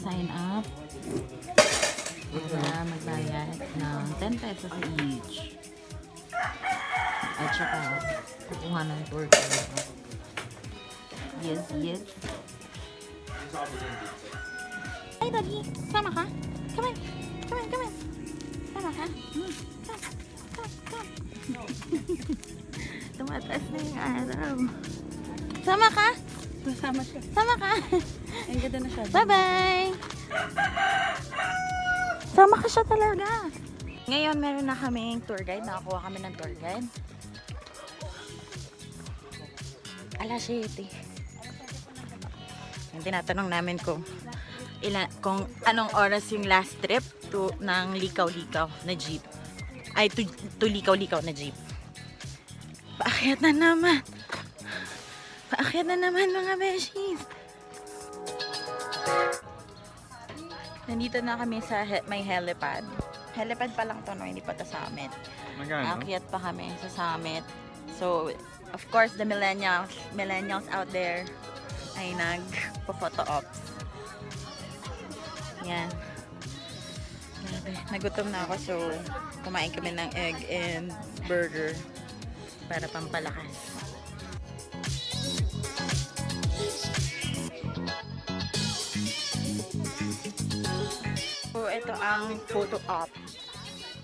Sign up para magbayad ng 10 pesos each. At saka kukuha ng tour ko. Yes, yes. Hey, doggy! Sama ka? Come on! Come on, come on! Sama ka? Come, come, come! Tumataas na yung araw. Sama ka? Masama siya. Sama ka? Ay, ganda na siya. Bye-bye! Sama ka siya talaga. Ngayon, meron na kaming tour guide. Nakakuha kami ng tour guide. Alas 7. Yung tinatanong namin kung anong oras yung last trip ng likaw-likaw na jeep. Ay, to likaw-likaw na jeep. Paakyat na naman. Paakyat na naman mga beshies. Nandito na kami sa may helipad. Helipad pa lang to, no? Hindi pa to summit. Aakyat pa kami sa summit. So, of course, the millennials out there ay nagpo-photo ops. Yan. Nagutom na ako, so kumain kami ng egg and burger para pampalakas. So, ito ang photo op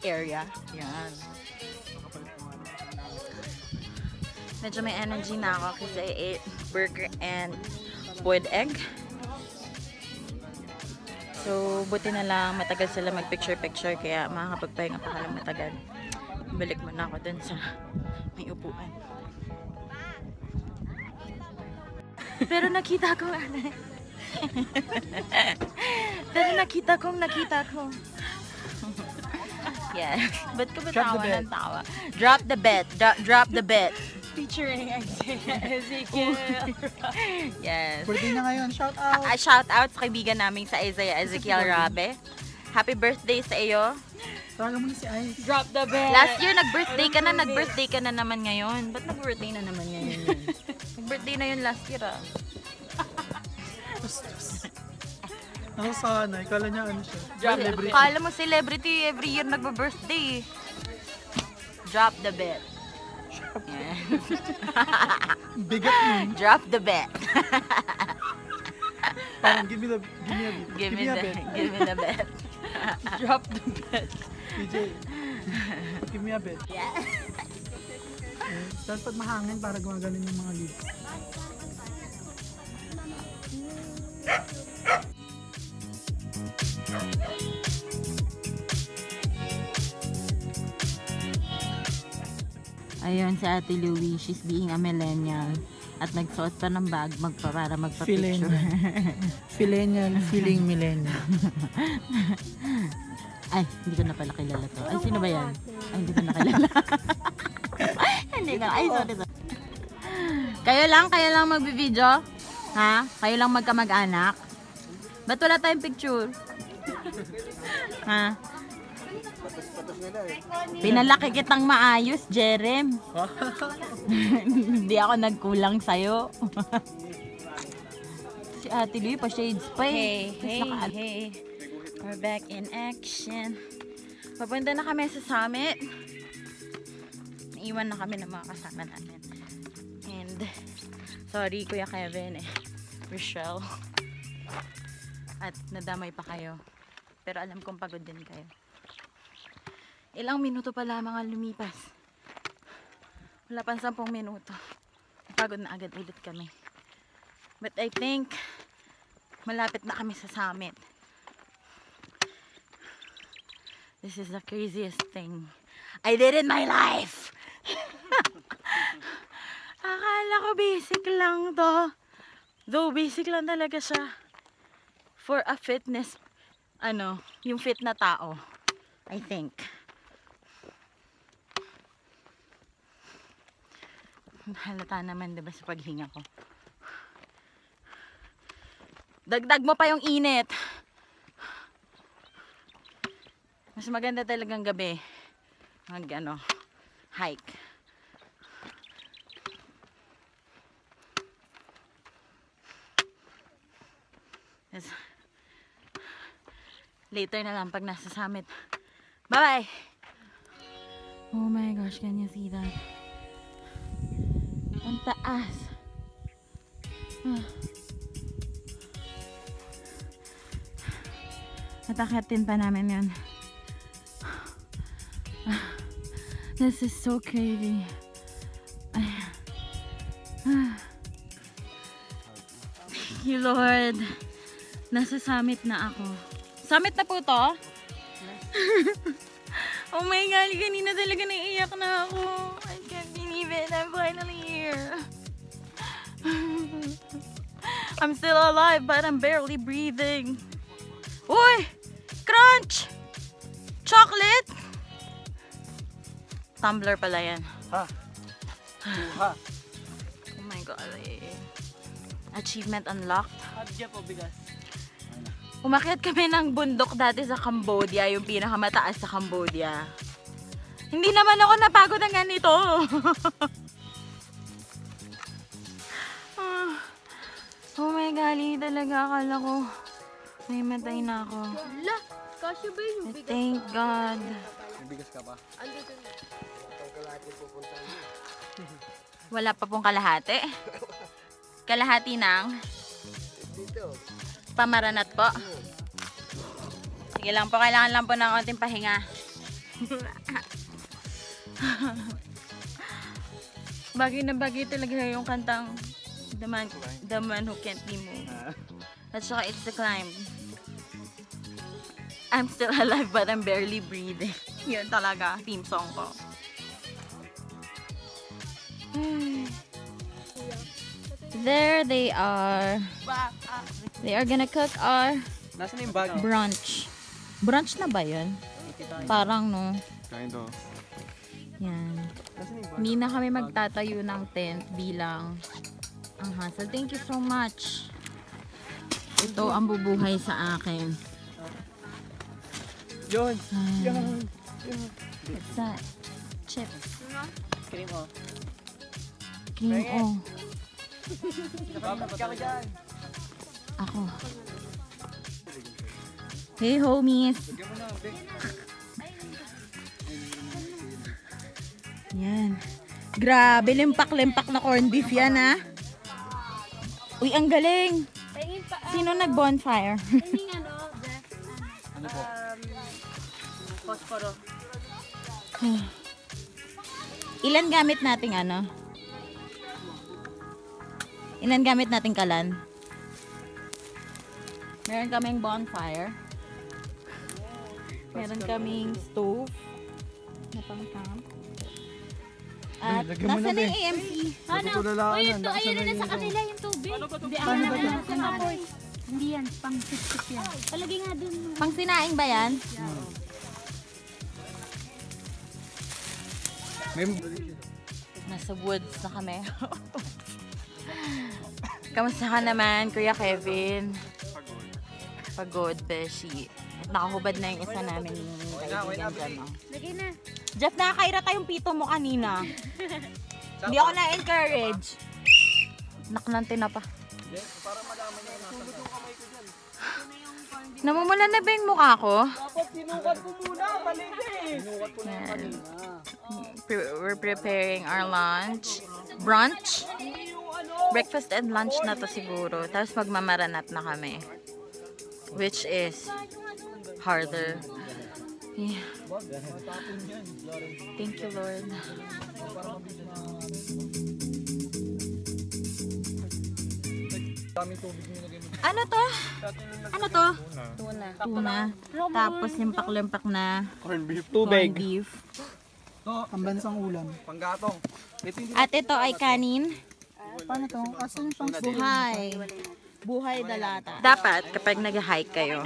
area. Yan. Medyo may energy na ako kasi I ate burger and boiled egg. So, buti na lang matagal sila mag-picture-picture kaya makakapagpahinga pa kalang matagal. Balik muna ako dun sa may upuan. Pero nakita ko Pero nakita ko. Yes. Ba't ka ba tawa ng tawa? Drop the bet. Drop the bet. Featuring Ezekiel. Yes. Birthday na ngayon. Shout out. Shout out sa kaibigan namin sa Isaiah Ezekiel Rabe. Happy birthday sa iyo. Tawagan mo na si Ice. Drop the bet. Last year nag-birthday ka na naman ngayon. Ba't nag-birthday na naman ngayon? Nag-birthday na yun last year ah. Nakasanay. Kala niya ano siya. Celebrity. Kala mo celebrity every year nagbe-birthday. Drop the bet. Yeah. Bigat nun. Drop the bet. Parang give me a bet. Give me the bet. Drop the bet. DJ, give me a bet. Yeah. Dapat mahangin para gumagaling yung mga leaves. Ayun si Ate Louie, she's being a millennial at nagsuot pa ng bag para magpa-picture. Feeling millennial. Ay, hindi ko na pala kilala to. Ay, sino ba yan? Ay, hindi ko na kilala. Hindi na. Ay, sorry. Kayo lang magbi-video? Ha? Kayo lang magkamag-anak? Ba't wala tayong picture? Ha? Pinalaki kitang maayos, Jerem. Hindi ako nagkulang sa'yo. Si Ate Louie pa shades pa eh. Hey. We're back in action. Papunta na kami sa summit. Naiwan na kami ng mga kasama namin. And sorry Kuya Kevin Rochelle. At nadamay pa kayo. Pero alam kong pagod din kayo. Ilang minuto pa lamang ang lumipas. Wala pang 10 minuto. Pagod na agad ulit kami. But I think malapit na kami sa summit. This is the craziest thing I did in my life. Akala ko basic lang to. Though basic lang talaga siya. For a fitness, yung fit na tao. I think. Halata naman diba sa paghinga ko. Dagdag mo pa yung init. Mas maganda talagang gabi hike. Later na lang pag nasa summit. Bye-bye! Oh my gosh, can you see that? Ang taas. Natakatin pa namin yun. This is so crazy. Thank you, Lord. Nasa summit na ako. Summit na po to? Oh my God, kanina talaga naiiyak na ako. I can't believe it. I'm finally here. I'm still alive, but I'm barely breathing. Uy! Crunch! Chocolate! Tumbler pala yan. Ha? Ha? Oh my God. Achievement unlocked. Adya po bigas. Umakyat kami ng bundok dati sa Cambodia, yung pinakamataas sa Cambodia. Hindi naman ako napagod ng ganito. Oh my God, talaga akala ko may matay na ako. Wala. Kasya ba yung bigas? Thank God. May bigas ka pa? Andito na. Wala pa pong kalahati. Kalahati ng pamaranat po. Sige lang po, kailangan lang po ng konting pahinga. Bagay na bagay talaga yung kantang The Man Who Can't Be Moved. At saka It's the Climb. I'm still alive but I'm barely breathing. Yun talaga, theme song ko. There they are. They are gonna cook our Nasaan yung bag? brunch. Brunch na ba yun? Parang no. Kain to. Yan. Nasaan yung bag? Hindi na kami magtatayo ng tent bilang ang hassle. Thank you so much. Ito ang bubuhay sa akin. Yun! Yun! What's that? Chips. Cream oh. Cream oh. Dapat ka dyan! Ako. Hey homies. Lagyan mo na, Bek. Yan. Grabe, limpak-limpak na corned beef yan ha. Uy, ang galing. Sino nag-bonfire? Ano po? Posporo. Ilan gamit nating ano? Ilan gamit nating kalan? Meron kaming bonfire. Meron kaming stove. Na pang-camp. At lagyan mo nasa na, na Be. yung AMC? Ano? Natutulalaan Uy, yan. ito, ayun na sa kanila yung tubig. Hindi, Paano ba yan? sa kapoy. Hindi yan, pang sip-sip yan. Palagi nga dun. Pang sinaing ba yan? May... Nasa woods na kami. Kamusta ka naman, Kuya Kevin? Pagod, Beshi. At nakahubad na yung isa namin kaibigan dyan. Oh. Lagay na. Jeff, nakakaira tayong pito mo kanina. Hindi ako na-encourage. Naknante na pa. Namumula na ba yung mukha ko? Dapat sinukat mo muna, palengke! Sinukat ko na yung Yan. kanina. We're preparing our lunch. Brunch? Breakfast and lunch na to siguro. Tapos magmamaranat na kami. Which is harder. Yeah. Thank you, Lord. Daming tubig nyo lagay mo. Ano to? Ano to? Tuna. Tuna. Tapos limpak-limpak na Corn beef. corned beef. Ito, ang bansang ulam. Panggatong. Ito yung At ito ay kanin. paano to? Asan yung pang Buhay. Buhay dalata. Dapat kapag nag-hike kayo,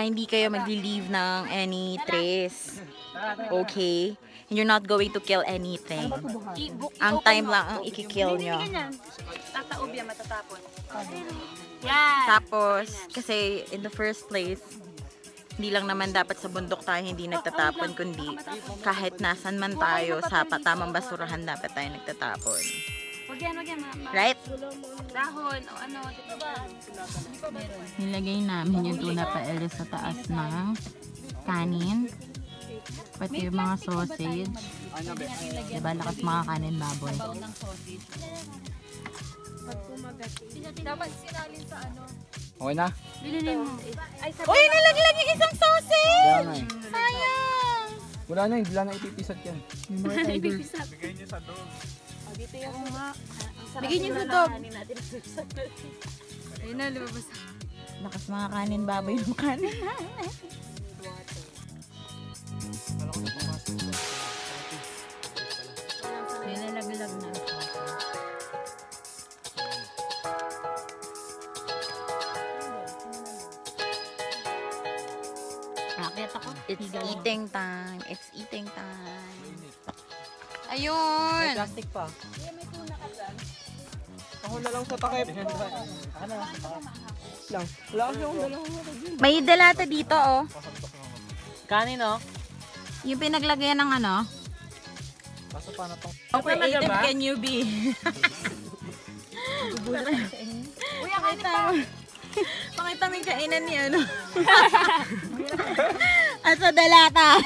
hindi kayo magli-leave ng any trace. Okay? And you're not going to kill anything. Ang time lang ang i-kill nyo. Tataob yan, matatapon. Yan. Tapos, kasi in the first place, hindi lang naman dapat sa bundok tayo hindi nagtatapon, kundi kahit nasan man tayo sa patamang basurahan dapat tayo nagtatapon. Wag yan. Right? Dahon o ano. Dito ba? Nilagay namin yung tuna paella sa taas ng kanin. Pati yung mga sausage. Diba, lakas mga kanin baboy. Dapat sinalin sa ano. Okay na? Bilinin mo. Uy, nalaglag yung isang sausage! Kaya nga eh. Sayang! Wala na ipipisat yan. Yung mga tiger. Bigay niyo sa dog. Bigyan niyo sa dog. Ayun na, lumabas. Lakas mga kanin baboy yung kanin. Nilalaglag na. Akit ako. It's eating time. It's eating time. Ayun! Plastic pa. Ako na lang sa takip. Ano? Lang. Wala kasi akong dalawang mata dyan. May delata dito, oh. Kanin, oh. Yung pinaglagyan ng ano. Kaso paano tong... How creative can you be? Uy, pakita mo yung kainan ni ano. At sa delata.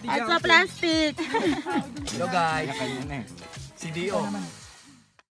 At sa plastic. Hello guys. Si Dio.